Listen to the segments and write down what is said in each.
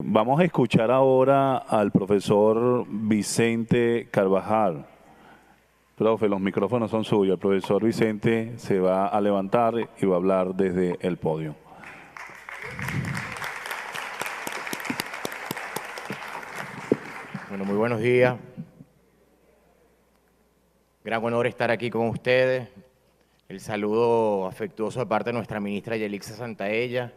Vamos a escuchar ahora al profesor Vicente Carvajal. Profe, los micrófonos son suyos. El profesor Vicente se va a levantar y va a hablar desde el podio. Bueno, muy buenos días. Gran honor estar aquí con ustedes. El saludo afectuoso de parte de nuestra ministra Yelixa Santaella,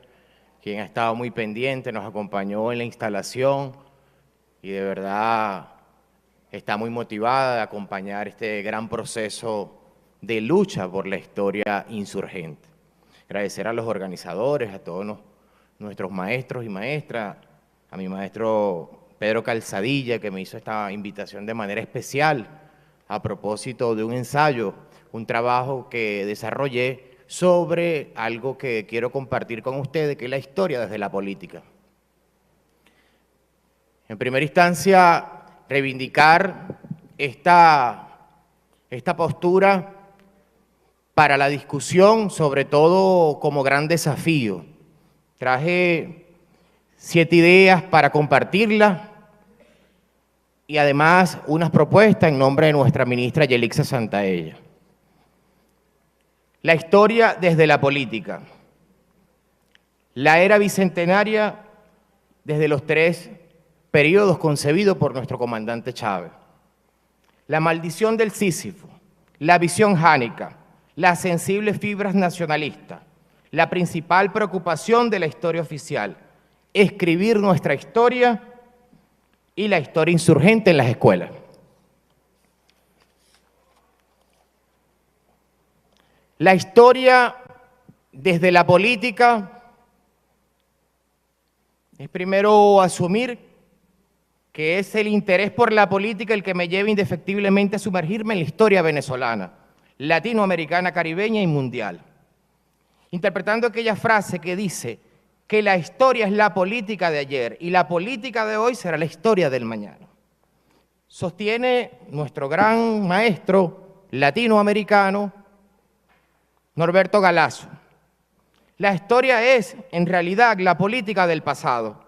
quien ha estado muy pendiente, nos acompañó en la instalación y de verdad está muy motivada de acompañar este gran proceso de lucha por la historia insurgente. Agradecer a los organizadores, a todos nuestros maestros y maestras, a mi maestro Pedro Calzadilla, que me hizo esta invitación de manera especial a propósito de un ensayo, un trabajo que desarrollé sobre algo que quiero compartir con ustedes, que es la historia desde la política. En primera instancia, reivindicar esta postura para la discusión, sobre todo como gran desafío. Traje 7 ideas para compartirlas y además unas propuestas en nombre de nuestra ministra Yelixa Santaella. La historia desde la política. La era bicentenaria desde los 3 periodos concebidos por nuestro comandante Chávez. La maldición del Sísifo, la visión jánica, las sensibles fibras nacionalistas, la principal preocupación de la historia oficial, escribir nuestra historia y la historia insurgente en las escuelas. La historia desde la política es primero asumir que es el interés por la política el que me lleva indefectiblemente a sumergirme en la historia venezolana, latinoamericana, caribeña y mundial. Interpretando aquella frase que dice que la historia es la política de ayer y la política de hoy será la historia del mañana. Sostiene nuestro gran maestro latinoamericano, Norberto Galazo. La historia es, en realidad, la política del pasado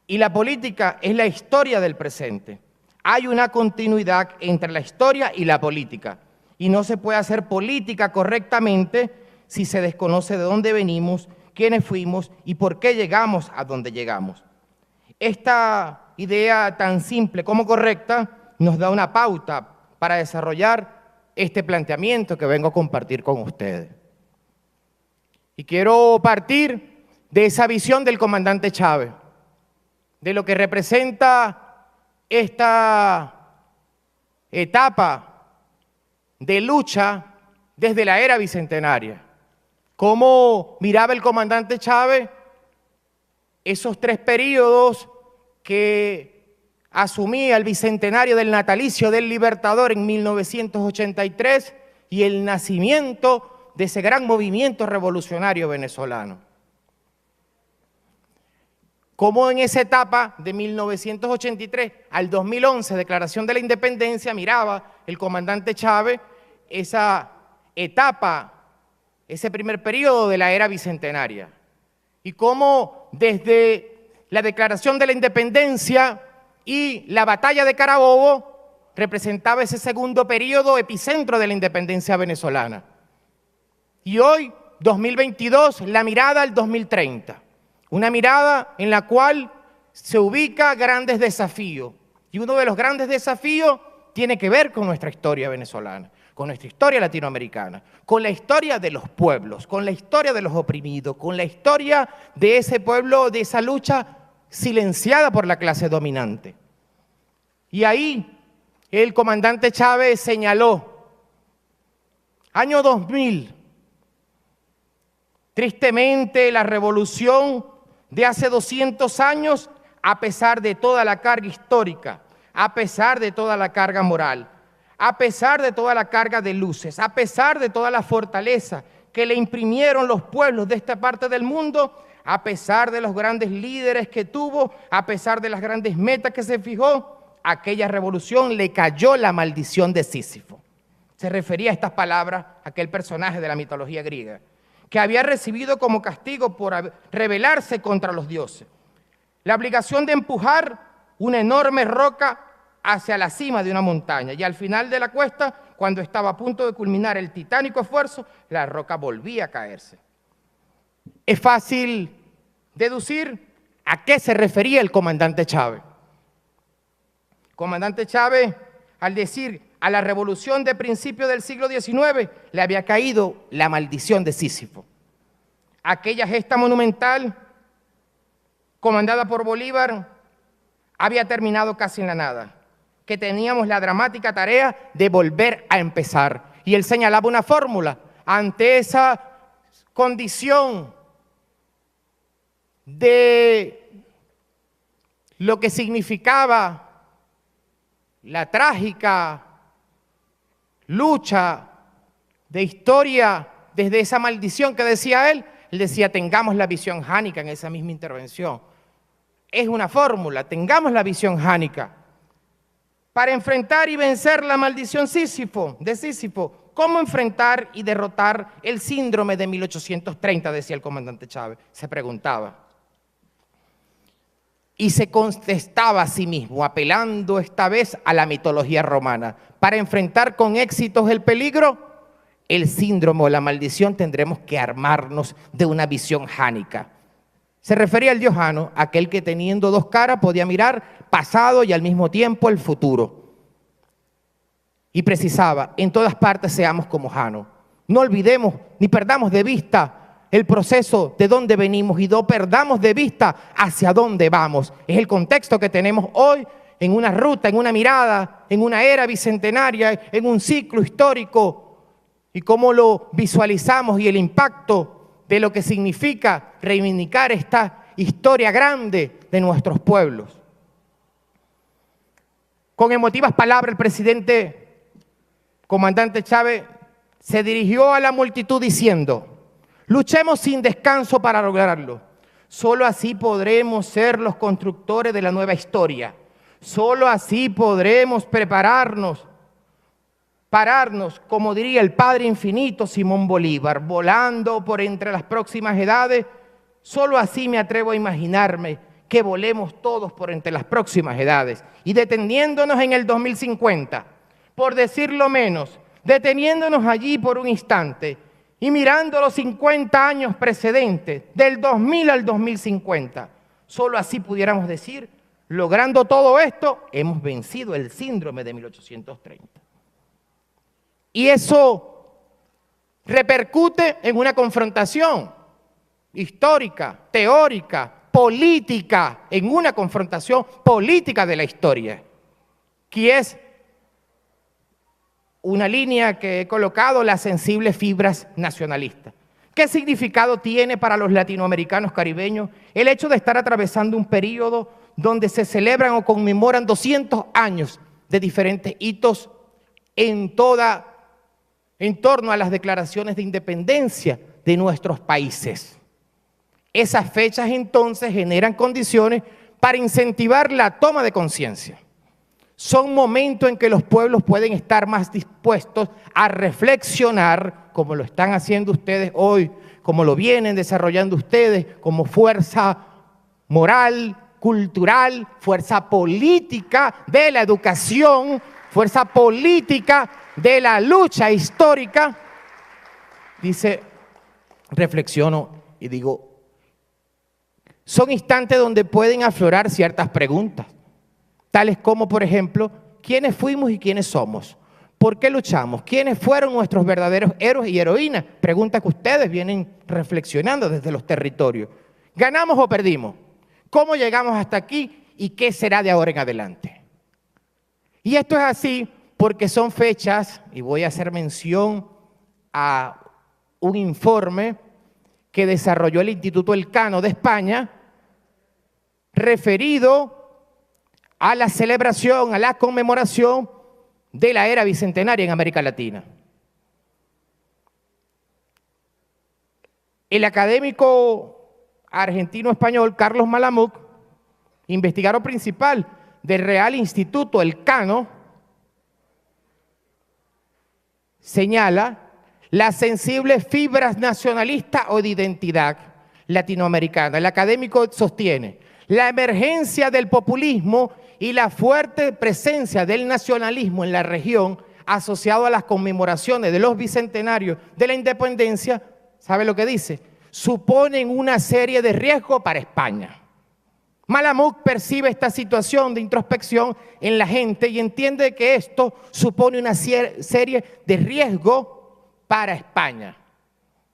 y la política es la historia del presente. Hay una continuidad entre la historia y la política y no se puede hacer política correctamente si se desconoce de dónde venimos, quiénes fuimos y por qué llegamos a donde llegamos. Esta idea tan simple como correcta nos da una pauta para desarrollar este planteamiento que vengo a compartir con ustedes. Y quiero partir de esa visión del comandante Chávez, de lo que representa esta etapa de lucha desde la era bicentenaria. Cómo miraba el comandante Chávez esos 3 períodos que asumía el bicentenario del natalicio del Libertador en 1983 y el nacimiento de ese gran movimiento revolucionario venezolano. Cómo en esa etapa de 1983 al 2011, declaración de la independencia, miraba el comandante Chávez esa etapa, ese primer periodo de la era bicentenaria. Y cómo desde la declaración de la independencia y la batalla de Carabobo representaba ese segundo periodo epicentro de la independencia venezolana. Y hoy, 2022, la mirada al 2030. Una mirada en la cual se ubica grandes desafíos. Y uno de los grandes desafíos tiene que ver con nuestra historia venezolana, con nuestra historia latinoamericana, con la historia de los pueblos, con la historia de los oprimidos, con la historia de ese pueblo, de esa lucha silenciada por la clase dominante. Y ahí el comandante Chávez señaló, año 2000, tristemente la revolución de hace 200 años, a pesar de toda la carga histórica, a pesar de toda la carga moral, a pesar de toda la carga de luces, a pesar de toda la fortaleza que le imprimieron los pueblos de esta parte del mundo, a pesar de los grandes líderes que tuvo, a pesar de las grandes metas que se fijó, aquella revolución le cayó la maldición de Sísifo. Se refería a estas palabras a aquel personaje de la mitología griega, que había recibido como castigo por rebelarse contra los dioses. la obligación de empujar una enorme roca hacia la cima de una montaña. Y al final de la cuesta, cuando estaba a punto de culminar el titánico esfuerzo, la roca volvía a caerse. Es fácil deducir a qué se refería el comandante Chávez. El comandante Chávez, al decir a la revolución de principios del siglo XIX, le había caído la maldición de Sísifo. Aquella gesta monumental, comandada por Bolívar, había terminado casi en la nada, que teníamos la dramática tarea de volver a empezar. Y él señalaba una fórmula ante esa condición de lo que significaba la trágica lucha de historia desde esa maldición que decía él. Él decía, tengamos la visión jánica en esa misma intervención. Es una fórmula, tengamos la visión jánica para enfrentar y vencer la maldición de Sísifo. ¿Cómo enfrentar y derrotar el síndrome de 1830? Decía el comandante Chávez, se preguntaba. Y se contestaba a sí mismo, apelando esta vez a la mitología romana. Para enfrentar con éxitos el peligro, el síndrome o la maldición, tendremos que armarnos de una visión jánica. Se refería al dios Jano, aquel que teniendo dos caras podía mirar pasado y al mismo tiempo el futuro. Y precisaba, en todas partes seamos como Jano. No olvidemos ni perdamos de vista el proceso de dónde venimos y no perdamos de vista hacia dónde vamos. Es el contexto que tenemos hoy en una ruta, en una mirada, en una era bicentenaria, en un ciclo histórico y cómo lo visualizamos y el impacto de lo que significa reivindicar esta historia grande de nuestros pueblos. Con emotivas palabras el presidente comandante Chávez se dirigió a la multitud diciendo: luchemos sin descanso para lograrlo. Solo así podremos ser los constructores de la nueva historia. Solo así podremos pararnos, como diría el Padre Infinito Simón Bolívar, volando por entre las próximas edades. Solo así me atrevo a imaginarme que volemos todos por entre las próximas edades. Y deteniéndonos en el 2050, por decirlo menos, deteniéndonos allí por un instante, y mirando los 50 años precedentes, del 2000 al 2050, solo así pudiéramos decir, logrando todo esto, hemos vencido el síndrome de 1830. Y eso repercute en una confrontación histórica, teórica, política, en una confrontación política de la historia, que es una línea que he colocado, las sensibles fibras nacionalistas. ¿Qué significado tiene para los latinoamericanos caribeños el hecho de estar atravesando un periodo donde se celebran o conmemoran 200 años de diferentes hitos en torno a las declaraciones de independencia de nuestros países? Esas fechas entonces generan condiciones para incentivar la toma de conciencia. Son momentos en que los pueblos pueden estar más dispuestos a reflexionar, como lo están haciendo ustedes hoy, como lo vienen desarrollando ustedes, como fuerza moral, cultural, fuerza política de la educación, fuerza política de la lucha histórica. Dice, reflexiono y digo, son instantes donde pueden aflorar ciertas preguntas. Tales como, por ejemplo, ¿quiénes fuimos y quiénes somos? ¿Por qué luchamos? ¿Quiénes fueron nuestros verdaderos héroes y heroínas? Pregunta que ustedes vienen reflexionando desde los territorios. ¿Ganamos o perdimos? ¿Cómo llegamos hasta aquí? ¿Y qué será de ahora en adelante? Y esto es así porque son fechas, y voy a hacer mención a un informe que desarrolló el Instituto Elcano de España, referido a la celebración, a la conmemoración de la era bicentenaria en América Latina. El académico argentino-español Carlos Malamud, investigador principal del Real Instituto Elcano, señala las sensibles fibras nacionalistas o de identidad latinoamericana. El académico sostiene: La emergencia del populismo y la fuerte presencia del nacionalismo en la región, asociado a las conmemoraciones de los bicentenarios de la independencia, ¿sabe lo que dice? Suponen una serie de riesgos para España. Malamud percibe esta situación de introspección en la gente y entiende que esto supone una serie de riesgos para España.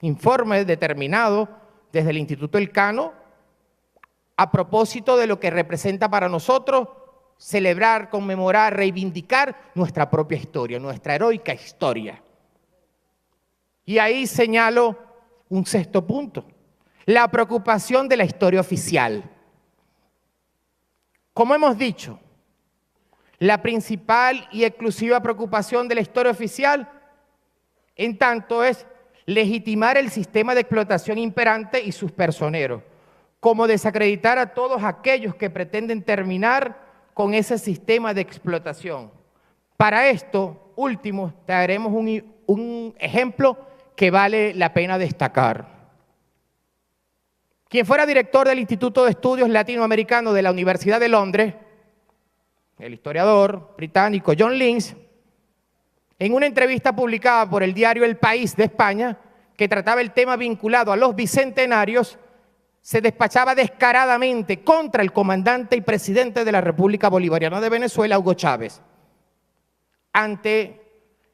Informe determinado desde el Instituto Elcano a propósito de lo que representa para nosotros celebrar, conmemorar, reivindicar nuestra propia historia, nuestra heroica historia. Y ahí señalo un sexto punto, la preocupación de la historia oficial. Como hemos dicho, la principal y exclusiva preocupación de la historia oficial, en tanto, es legitimar el sistema de explotación imperante y sus personeros, como desacreditar a todos aquellos que pretenden terminar con ese sistema de explotación. Para esto último, traeremos un ejemplo que vale la pena destacar. Quien fuera director del Instituto de Estudios Latinoamericanos de la Universidad de Londres, el historiador británico John Lynch, en una entrevista publicada por el diario El País de España, que trataba el tema vinculado a los bicentenarios, se despachaba descaradamente contra el comandante y presidente de la República Bolivariana de Venezuela, Hugo Chávez. Ante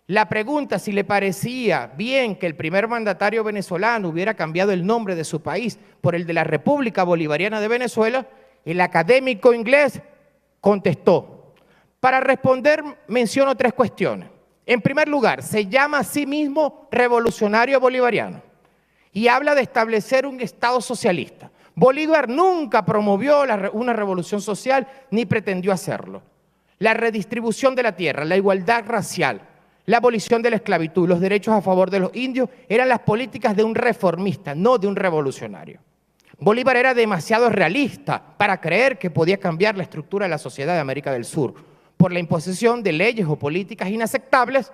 la pregunta si le parecía bien que el primer mandatario venezolano hubiera cambiado el nombre de su país por el de la República Bolivariana de Venezuela, el académico inglés contestó. Para responder menciono tres cuestiones. En primer lugar, se llama a sí mismo revolucionario bolivariano y habla de establecer un Estado socialista. Bolívar nunca promovió una revolución social ni pretendió hacerlo. La redistribución de la tierra, la igualdad racial, la abolición de la esclavitud, los derechos a favor de los indios eran las políticas de un reformista, no de un revolucionario. Bolívar era demasiado realista para creer que podía cambiar la estructura de la sociedad de América del Sur por la imposición de leyes o políticas inaceptables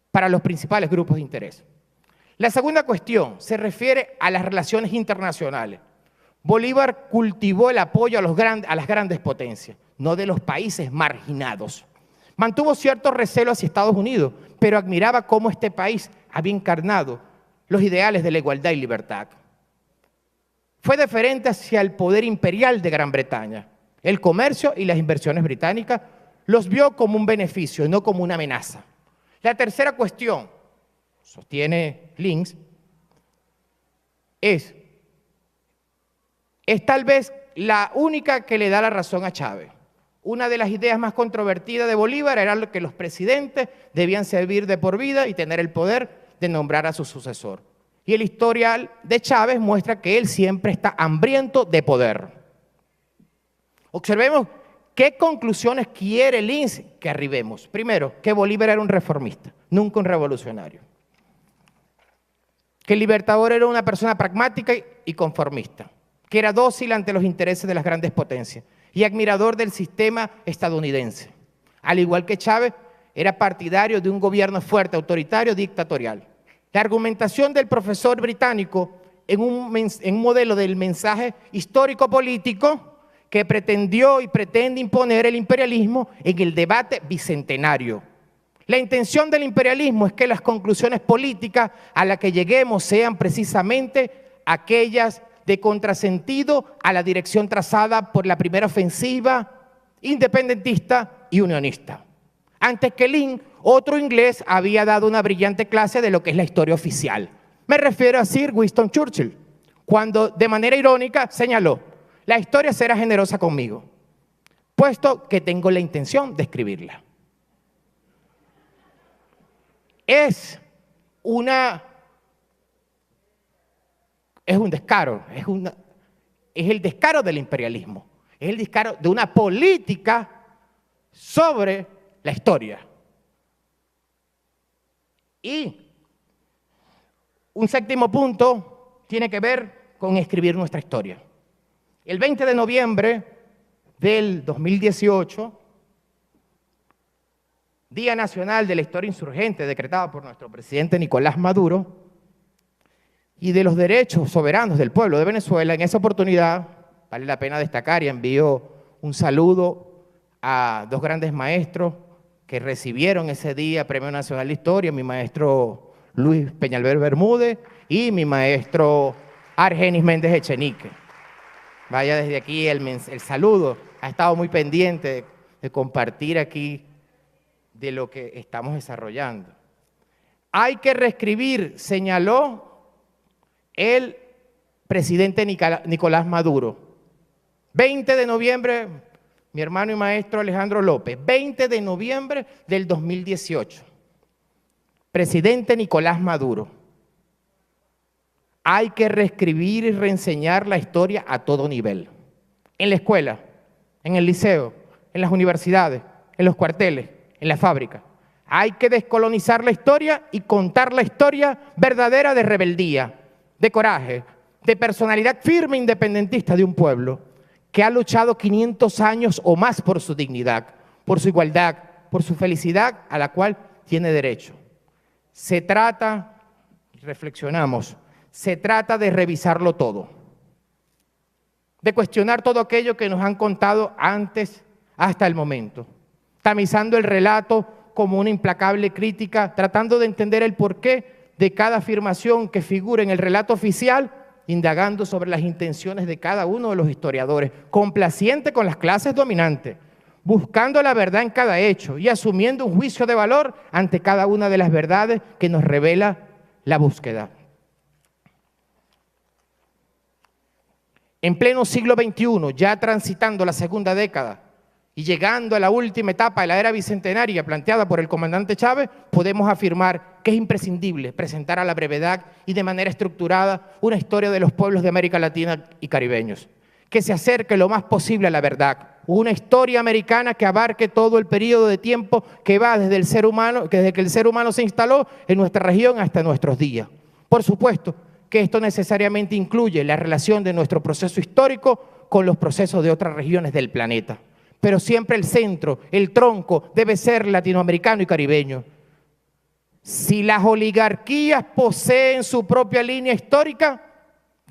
para los principales grupos de interés. La segunda cuestión se refiere a las relaciones internacionales. Bolívar cultivó el apoyo a las grandes potencias, no de los países marginados. Mantuvo cierto recelo hacia Estados Unidos, pero admiraba cómo este país había encarnado los ideales de la igualdad y libertad. Fue deferente hacia el poder imperial de Gran Bretaña. El comercio y las inversiones británicas los vio como un beneficio, no como una amenaza. La tercera cuestión, sostiene Lynch, es tal vez la única que le da la razón a Chávez. Una de las ideas más controvertidas de Bolívar era que los presidentes debían servir de por vida y tener el poder de nombrar a su sucesor. Y el historial de Chávez muestra que él siempre está hambriento de poder. Observemos qué conclusiones quiere Lynch que arribemos. Primero, que Bolívar era un reformista, nunca un revolucionario. Que el Libertador era una persona pragmática y conformista, que era dócil ante los intereses de las grandes potencias y admirador del sistema estadounidense. Al igual que Chávez, era partidario de un gobierno fuerte, autoritario, dictatorial. La argumentación del profesor británico en un modelo del mensaje histórico-político que pretendió y pretende imponer el imperialismo en el debate bicentenario. La intención del imperialismo es que las conclusiones políticas a las que lleguemos sean precisamente aquellas de contrasentido a la dirección trazada por la primera ofensiva independentista y unionista. Antes que Lynch, otro inglés había dado una brillante clase de lo que es la historia oficial. Me refiero a Sir Winston Churchill, cuando de manera irónica señaló: la historia será generosa conmigo, puesto que tengo la intención de escribirla. Es un descaro, es el descaro del imperialismo, es el descaro de una política sobre la historia. Y un séptimo punto tiene que ver con escribir nuestra historia. El 20 de noviembre del 2018, Día Nacional de la Historia Insurgente, decretado por nuestro presidente Nicolás Maduro, y de los derechos soberanos del pueblo de Venezuela, en esa oportunidad vale la pena destacar y envío un saludo a dos grandes maestros que recibieron ese día Premio Nacional de Historia, mi maestro Luis Peñalver Bermúdez y mi maestro Argenis Méndez Echenique. Vaya desde aquí el saludo, ha estado muy pendiente de compartir aquí de lo que estamos desarrollando. Hay que reescribir, señaló el presidente Nicolás Maduro. 20 de noviembre, mi hermano y maestro Alejandro López, 20 de noviembre del 2018. Presidente Nicolás Maduro. Hay que reescribir y reenseñar la historia a todo nivel. En la escuela, en el liceo, en las universidades, en los cuarteles, en la fábrica. Hay que descolonizar la historia y contar la historia verdadera de rebeldía, de coraje, de personalidad firme e independentista de un pueblo que ha luchado 500 años o más por su dignidad, por su igualdad, por su felicidad a la cual tiene derecho. Se trata, reflexionamos, se trata de revisarlo todo, de cuestionar todo aquello que nos han contado antes hasta el momento, tamizando el relato como una implacable crítica, tratando de entender el porqué de cada afirmación que figura en el relato oficial, indagando sobre las intenciones de cada uno de los historiadores, complaciente con las clases dominantes, buscando la verdad en cada hecho y asumiendo un juicio de valor ante cada una de las verdades que nos revela la búsqueda. En pleno siglo XXI, ya transitando la segunda década y llegando a la última etapa de la era bicentenaria planteada por el comandante Chávez, podemos afirmar que es imprescindible presentar a la brevedad y de manera estructurada una historia de los pueblos de América Latina y caribeños, que se acerque lo más posible a la verdad, una historia americana que abarque todo el periodo de tiempo que va desde que el ser humano se instaló en nuestra región hasta nuestros días. Por supuesto que esto necesariamente incluye la relación de nuestro proceso histórico con los procesos de otras regiones del planeta. Pero siempre el centro, el tronco, debe ser latinoamericano y caribeño. Si las oligarquías poseen su propia línea histórica,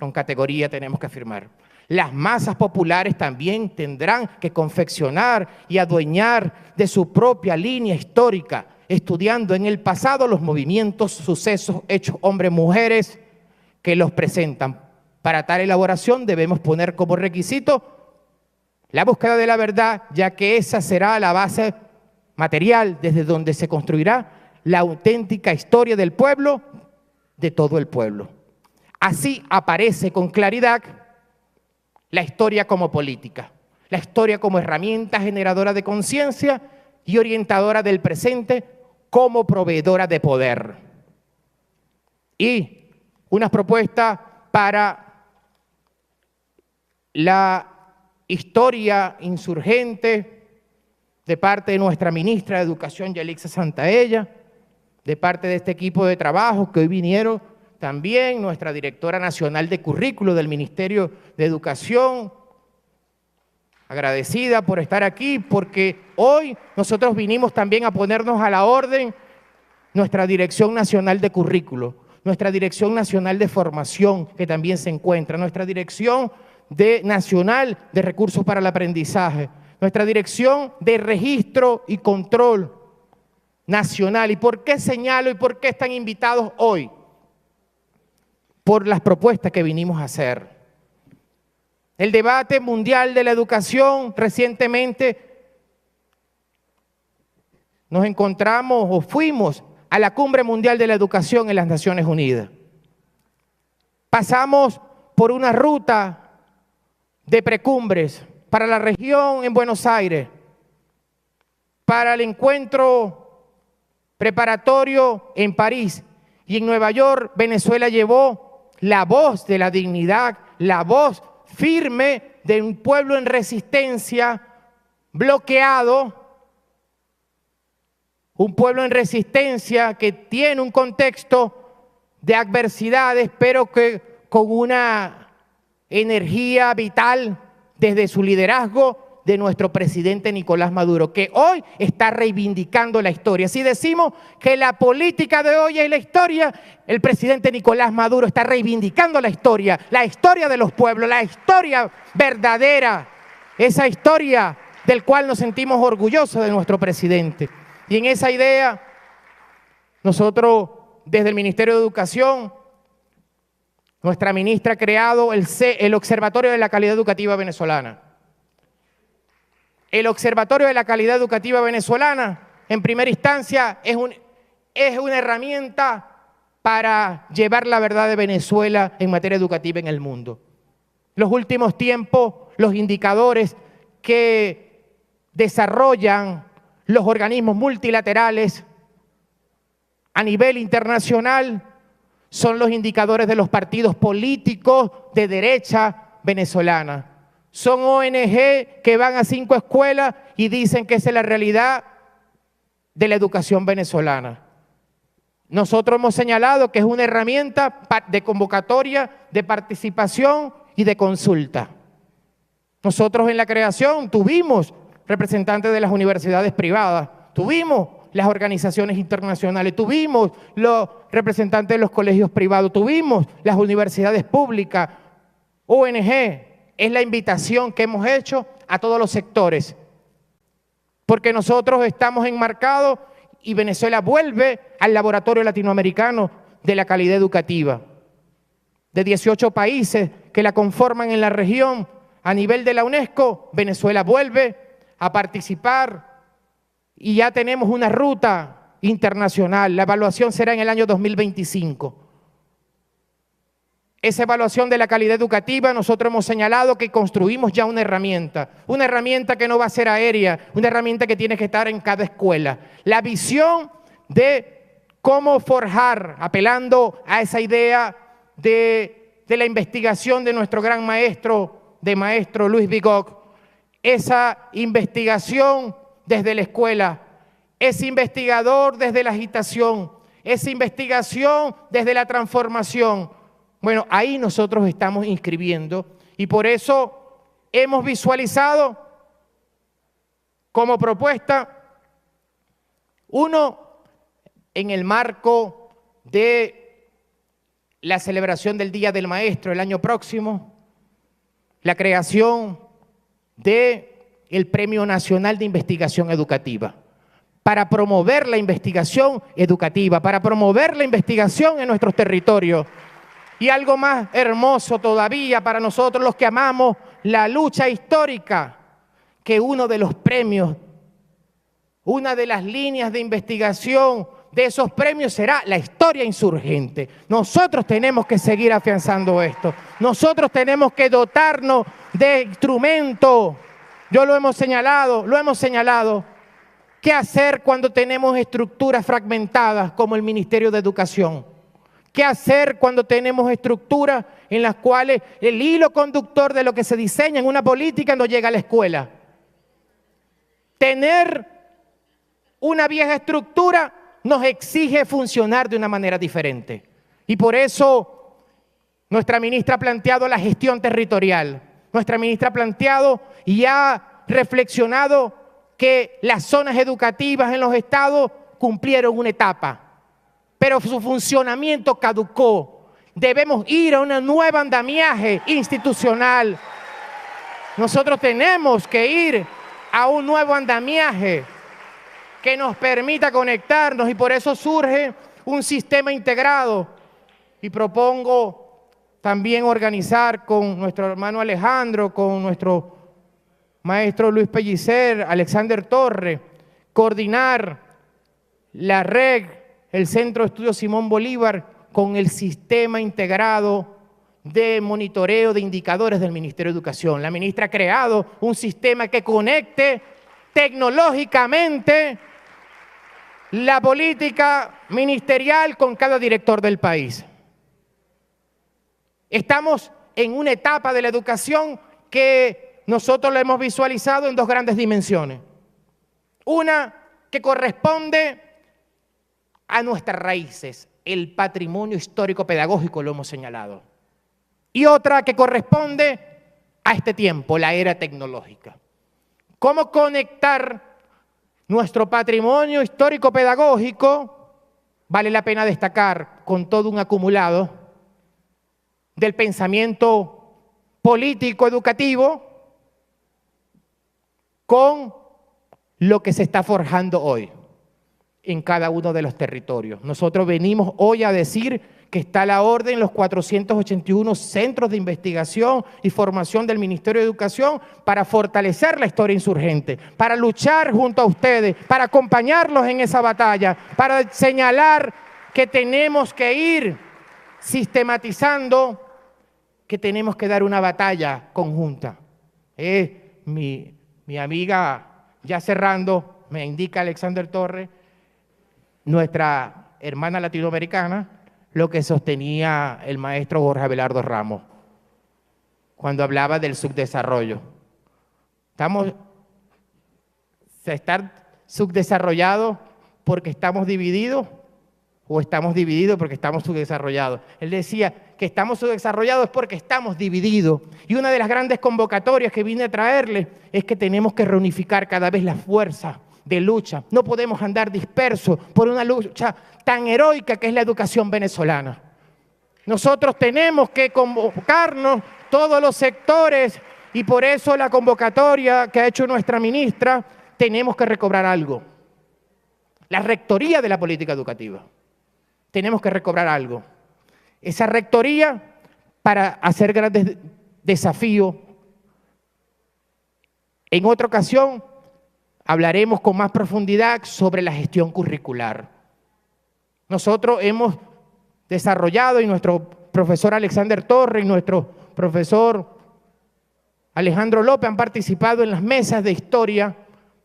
con categoría tenemos que afirmar, las masas populares también tendrán que confeccionar y adueñar de su propia línea histórica, estudiando en el pasado los movimientos, sucesos, hechos, hombres, mujeres, que los presentan. Para tal elaboración debemos poner como requisito la búsqueda de la verdad, ya que esa será la base material desde donde se construirá la auténtica historia del pueblo, de todo el pueblo. Así aparece con claridad la historia como política, la historia como herramienta generadora de conciencia y orientadora del presente como proveedora de poder. Y unas propuestas para la historia insurgente de parte de nuestra ministra de Educación, Yalixa Santaella, de parte de este equipo de trabajo que hoy vinieron también, nuestra directora nacional de currículo del Ministerio de Educación, agradecida por estar aquí, porque hoy nosotros vinimos también a ponernos a la orden nuestra Dirección Nacional de Currículo, nuestra Dirección Nacional de Formación, que también se encuentra, nuestra Dirección Nacional de Recursos para el Aprendizaje, nuestra Dirección de Registro y Control Nacional. ¿Y por qué señalo y por qué están invitados hoy? Por las propuestas que vinimos a hacer. El debate mundial de la educación, recientemente nos encontramos o fuimos a la Cumbre Mundial de la Educación en las Naciones Unidas. Pasamos por una ruta de precumbres para la región en Buenos Aires, para el encuentro preparatorio en París y en Nueva York. Venezuela llevó la voz de la dignidad, la voz firme de un pueblo en resistencia, bloqueado, un pueblo en resistencia que tiene un contexto de adversidades, pero que con una energía vital desde su liderazgo de nuestro presidente Nicolás Maduro, que hoy está reivindicando la historia. Si decimos que la política de hoy es la historia, el presidente Nicolás Maduro está reivindicando la historia de los pueblos, la historia verdadera, esa historia del cual nos sentimos orgullosos de nuestro presidente. Y en esa idea, nosotros desde el Ministerio de Educación, nuestra ministra ha creado el Observatorio de la Calidad Educativa Venezolana. El Observatorio de la Calidad Educativa Venezolana, en primera instancia, es una herramienta para llevar la verdad de Venezuela en materia educativa en el mundo. Los últimos tiempos, los indicadores que desarrollan los organismos multilaterales a nivel internacional son los indicadores de los partidos políticos de derecha venezolana. Son ONG que van a 5 escuelas y dicen que esa es la realidad de la educación venezolana. Nosotros hemos señalado que es una herramienta de convocatoria, de participación y de consulta. Nosotros en la creación tuvimos representantes de las universidades privadas, tuvimos las organizaciones internacionales, tuvimos los representantes de los colegios privados, tuvimos las universidades públicas, ONG. Es la invitación que hemos hecho a todos los sectores, porque nosotros estamos enmarcados y Venezuela vuelve al laboratorio latinoamericano de la calidad educativa. De 18 países que la conforman en la región, a nivel de la UNESCO, Venezuela vuelve a participar y ya tenemos una ruta internacional. La evaluación será en el año 2025. Esa evaluación de la calidad educativa, nosotros hemos señalado que construimos ya una herramienta que no va a ser aérea, una herramienta que tiene que estar en cada escuela. La visión de cómo forjar, apelando a esa idea de la investigación de nuestro gran maestro Luis Bigog, esa investigación desde la escuela, ese investigador desde la agitación, esa investigación desde la transformación. Bueno, ahí nosotros estamos inscribiendo y por eso hemos visualizado como propuesta, uno, en el marco de la celebración del Día del Maestro el año próximo, la creación del Premio Nacional de Investigación Educativa, para promover la investigación educativa, para promover la investigación en nuestros territorios. Y algo más hermoso todavía para nosotros los que amamos la lucha histórica, que uno de los premios, una de las líneas de investigación de esos premios será la historia insurgente. Nosotros tenemos que seguir afianzando esto. Nosotros tenemos que dotarnos de instrumentos. Lo hemos señalado. ¿Qué hacer cuando tenemos estructuras fragmentadas como el Ministerio de Educación? ¿Qué hacer cuando tenemos estructuras en las cuales el hilo conductor de lo que se diseña en una política no llega a la escuela? Tener una vieja estructura nos exige funcionar de una manera diferente. Y por eso nuestra ministra ha planteado la gestión territorial. Nuestra ministra ha planteado y ha reflexionado que las zonas educativas en los estados cumplieron una etapa, pero su funcionamiento caducó. Debemos ir a un nuevo andamiaje institucional. Nosotros tenemos que ir a un nuevo andamiaje que nos permita conectarnos y por eso surge un sistema integrado. Y propongo también organizar con nuestro hermano Alejandro, con nuestro maestro Luis Pellicer, Alexander Torre, coordinar la REG, el Centro de Estudios Simón Bolívar, con el sistema integrado de monitoreo de indicadores del Ministerio de Educación. La ministra ha creado un sistema que conecte tecnológicamente la política ministerial con cada director del país. Estamos en una etapa de la educación que nosotros lo hemos visualizado en dos grandes dimensiones. Una que corresponde a nuestras raíces, el patrimonio histórico pedagógico, lo hemos señalado. Y otra que corresponde a este tiempo, la era tecnológica. cómo conectar nuestro patrimonio histórico-pedagógico, vale la pena destacar, con todo un acumulado del pensamiento político-educativo con lo que se está forjando hoy en cada uno de los territorios. Nosotros venimos hoy a decir que está a la orden los 481 centros de investigación y formación del Ministerio de Educación para fortalecer la historia insurgente, para luchar junto a ustedes, para acompañarlos en esa batalla, para señalar que tenemos que ir sistematizando, que tenemos que dar una batalla conjunta. Mi amiga, ya cerrando, me indica Alexander Torres, nuestra hermana latinoamericana, lo que sostenía el maestro Jorge Abelardo Ramos cuando hablaba del subdesarrollo. ¿Se está subdesarrollados porque estamos divididos o estamos divididos porque estamos subdesarrollados? Él decía que estamos subdesarrollados porque estamos divididos. Y una de las grandes convocatorias que vine a traerle es que tenemos que reunificar cada vez las fuerzas de lucha. No podemos andar dispersos por una lucha tan heroica que es la educación venezolana. Nosotros tenemos que convocarnos todos los sectores y por eso la convocatoria que ha hecho nuestra ministra, tenemos que recobrar algo. La rectoría de la política educativa. Tenemos que recobrar algo. Esa rectoría para hacer grandes desafíos. En otra ocasión hablaremos con más profundidad sobre la gestión curricular. Nosotros hemos desarrollado, y nuestro profesor Alexander Torres y nuestro profesor Alejandro López han participado en las mesas de historia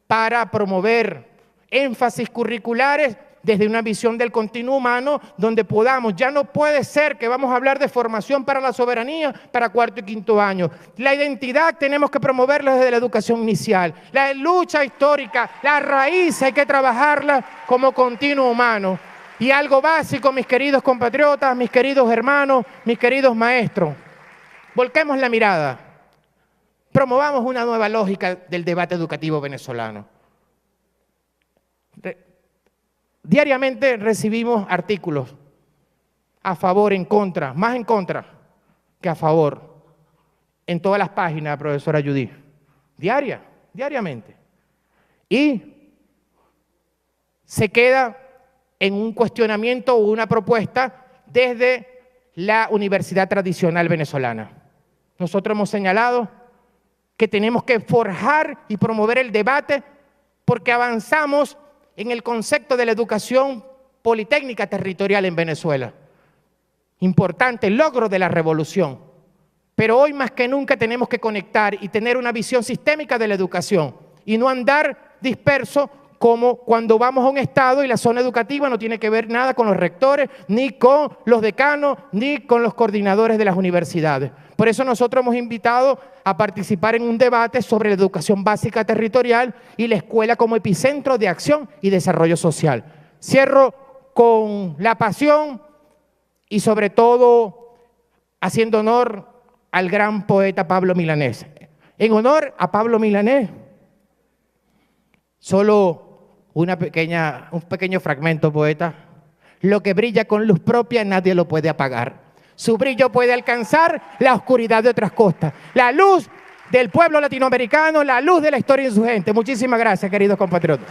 para promover énfasis curriculares desde una visión del continuo humano, donde podamos, ya no puede ser que vamos a hablar de formación para la soberanía para cuarto y quinto año. La identidad tenemos que promoverla desde la educación inicial. La lucha histórica, la raíz hay que trabajarla como continuo humano. Y algo básico, mis queridos compatriotas, mis queridos hermanos, mis queridos maestros, volquemos la mirada, promovamos una nueva lógica del debate educativo venezolano. Diariamente recibimos artículos a favor, en contra, más en contra que a favor, en todas las páginas, profesora Judith, diariamente. Y se queda en un cuestionamiento o una propuesta desde la universidad tradicional venezolana. Nosotros hemos señalado que tenemos que forjar y promover el debate porque avanzamos en el concepto de la educación politécnica territorial en Venezuela. Importante logro de la revolución. Pero hoy más que nunca tenemos que conectar y tener una visión sistémica de la educación y no andar disperso como cuando vamos a un estado y la zona educativa no tiene que ver nada con los rectores, ni con los decanos, ni con los coordinadores de las universidades. Por eso nosotros hemos invitado a participar en un debate sobre la educación básica territorial y la escuela como epicentro de acción y desarrollo social. Cierro con la pasión y sobre todo haciendo honor al gran poeta Pablo Milanés. En honor a Pablo Milanés, solo un pequeño fragmento, poeta. Lo que brilla con luz propia nadie lo puede apagar. Su brillo puede alcanzar la oscuridad de otras costas. La luz del pueblo latinoamericano, la luz de la historia insurgente. Muchísimas gracias, queridos compatriotas.